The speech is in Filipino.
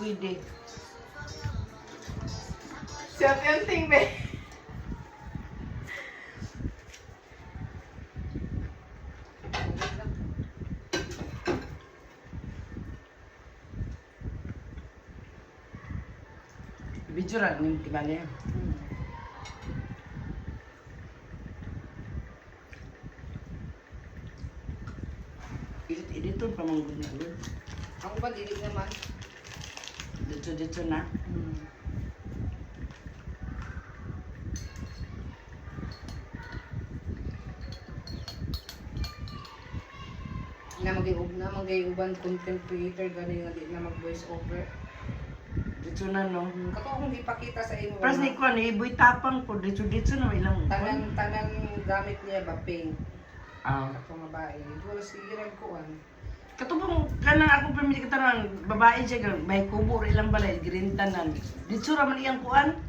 pwede. Siya yung ting, be. Video lang yung timali. Edit pa mong gunya. Ako ba, dili naman. Dito na. Magayuban content creator gani nga di na mag voice over. Dito na no. Kato akong ipakita sa imo. Pras ni ko ni iboy tapang po dito na ilang. Tanang gamit niya ba pink. Ah. Kato nga bae. Wala sige kuan. Katubong kanang ako permit kita nang babae siya gan may kubo ilang balay green tanan. Dito ra man iyang kuan.